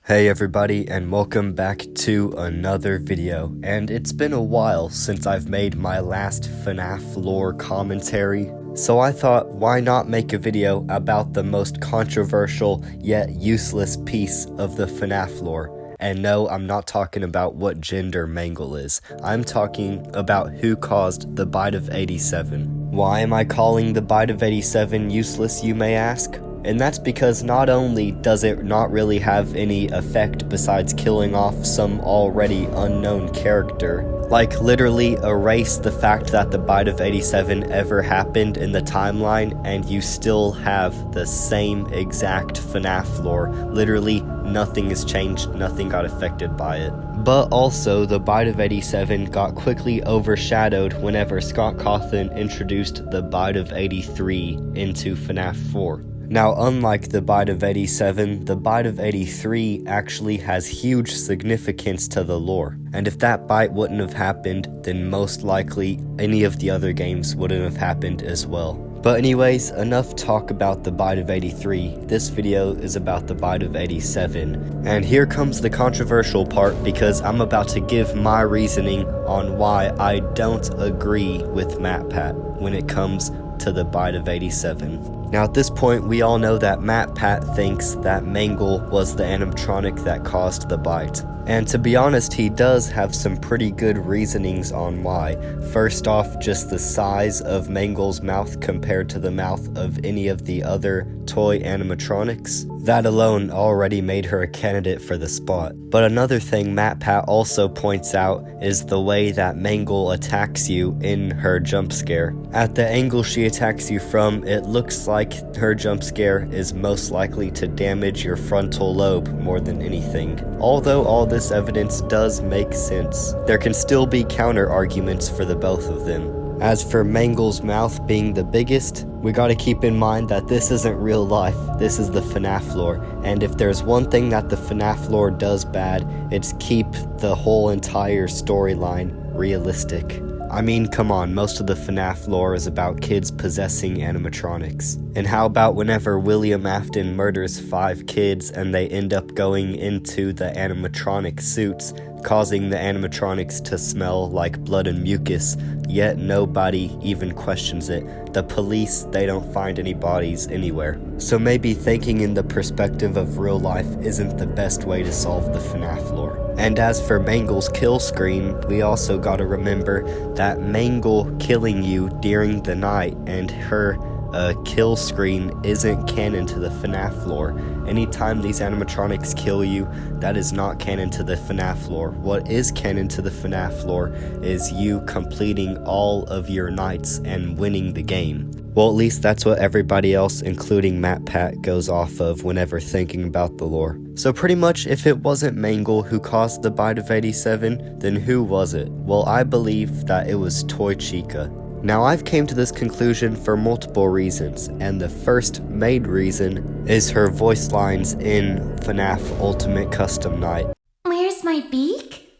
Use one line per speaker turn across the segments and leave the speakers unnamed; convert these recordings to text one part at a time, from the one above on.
Hey everybody, and welcome back to another video. And it's been a while since I've made my last FNAF lore commentary, so I thought, why not make a video about the most controversial yet useless piece of the FNAF lore. And no, I'm not talking about what gender Mangle is. I'm talking about who caused the Bite of 87. Why am I calling the Bite of 87 useless, you may ask? And that's because not only does it not really have any effect besides killing off some already unknown character, like literally erase the fact that the Bite of 87 ever happened in the timeline and you still have the same exact FNAF lore. Literally nothing has changed, nothing got affected by it. But also, the Bite of 87 got quickly overshadowed whenever Scott Cawthon introduced the Bite of 83 into FNAF 4. Now, unlike the Bite of 87, the Bite of 83 actually has huge significance to the lore, and if that bite wouldn't have happened, then most likely any of the other games wouldn't have happened as well. But anyways, enough talk about the Bite of 83, this video is about the Bite of 87, and here comes the controversial part because I'm about to give my reasoning on why I don't agree with MatPat when it comes to the Bite of 87. Now at this point, we all know that MatPat thinks that Mangle was the animatronic that caused the bite. And to be honest, he does have some pretty good reasonings on why. First off, just the size of Mangle's mouth compared to the mouth of any of the other toy animatronics. That alone already made her a candidate for the spot. But another thing MatPat also points out is the way that Mangle attacks you in her jump scare. At the angle she attacks you from, it looks like her jump scare is most likely to damage your frontal lobe more than anything. Although all this evidence does make sense, there can still be counter arguments for the both of them. As for Mangle's mouth being the biggest, we gotta keep in mind that this isn't real life, this is the FNAF lore, and if there's one thing that the FNAF lore does bad, it's keep the whole entire storyline realistic. I mean, come on, most of the FNAF lore is about kids possessing animatronics. And how about whenever William Afton murders 5 kids and they end up going into the animatronic suits, causing the animatronics to smell like blood and mucus, yet nobody even questions it. The police, they don't find any bodies anywhere. So maybe thinking in the perspective of real life isn't the best way to solve the FNAF lore. And as for Mangle's kill screen, we also gotta remember that Mangle killing you during the night and her kill screen isn't canon to the FNAF lore. Anytime these animatronics kill you, that is not canon to the FNAF lore. What is canon to the FNAF lore is you completing all of your nights and winning the game. Well, at least that's what everybody else, including MatPat, goes off of whenever thinking about the lore. So pretty much, if it wasn't Mangle who caused the Bite of 87, then who was it? Well, I believe that it was Toy Chica. Now, I've came to this conclusion for multiple reasons, and the first main reason is her voice lines in FNAF Ultimate Custom Night.
Where's my beak?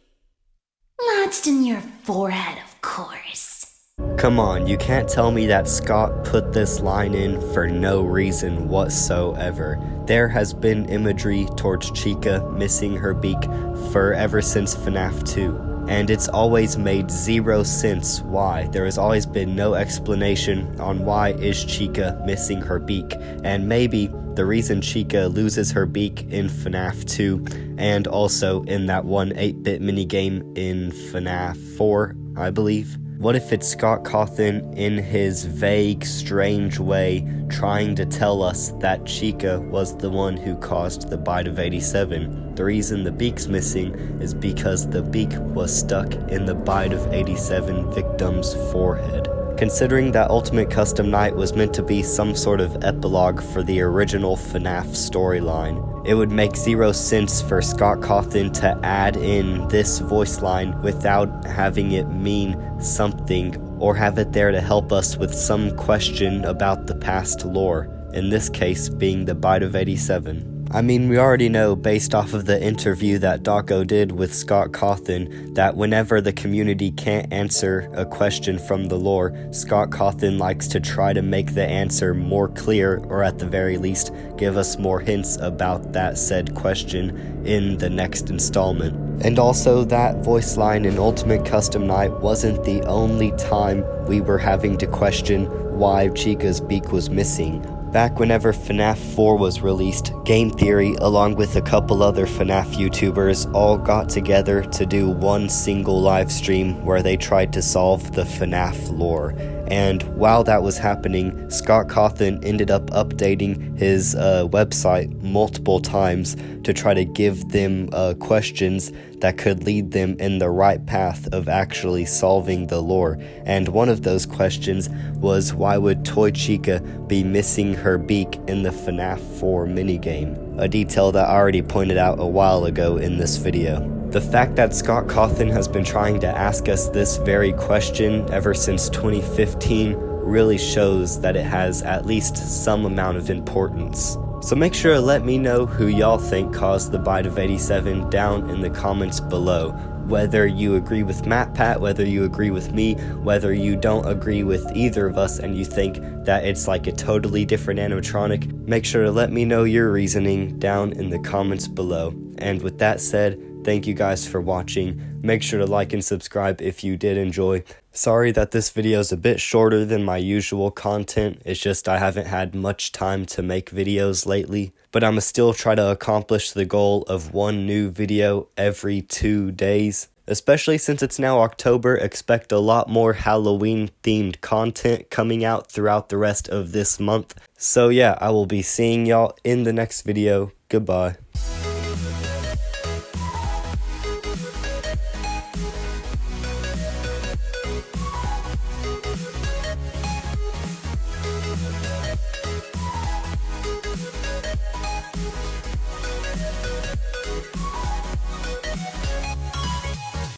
Lodged in your forehead, of course.
Come on, you can't tell me that Scott put this line in for no reason whatsoever. There has been imagery towards Chica missing her beak for ever since FNAF 2. And it's always made zero sense why. There has always been no explanation on why is Chica missing her beak. And maybe the reason Chica loses her beak in FNAF 2 and also in that one 8-bit minigame in FNAF 4, I believe. What if it's Scott Cawthon in his vague, strange way trying to tell us that Chica was the one who caused the Bite of 87? The reason the beak's missing is because the beak was stuck in the Bite of 87 victim's forehead. Considering that Ultimate Custom Night was meant to be some sort of epilogue for the original FNAF storyline, it would make zero sense for Scott Cawthon to add in this voice line without having it mean something or have it there to help us with some question about the past lore, in this case being the Bite of 87. I mean, we already know based off of the interview that Dawko did with Scott Cawthon that whenever the community can't answer a question from the lore, Scott Cawthon likes to try to make the answer more clear, or at the very least, give us more hints about that said question in the next installment. And also, that voice line in Ultimate Custom Night wasn't the only time we were having to question why Chica's beak was missing. Back whenever FNAF 4 was released, Game Theory, along with a couple other FNAF YouTubers, all got together to do one single live stream where they tried to solve the FNAF lore. And while that was happening, Scott Cawthon ended up updating his website multiple times to try to give them questions that could lead them in the right path of actually solving the lore. And one of those questions was, why would Toy Chica be missing her beak in the FNAF 4 minigame? A detail that I already pointed out a while ago in this video. The fact that Scott Cawthon has been trying to ask us this very question ever since 2015 really shows that it has at least some amount of importance. So make sure to let me know who y'all think caused the bite of 87 down in the comments below. Whether you agree with MatPat, whether you agree with me, whether you don't agree with either of us and you think that it's like a totally different animatronic, make sure to let me know your reasoning down in the comments below. And with that said, thank you guys for watching. Make sure to like and subscribe if you did enjoy. Sorry that this video is a bit shorter than my usual content. It's just I haven't had much time to make videos lately. But I'ma still try to accomplish the goal of one new video every 2 days. Especially since it's now October, expect a lot more Halloween themed content coming out throughout the rest of this month. So yeah, I will be seeing y'all in the next video. Goodbye.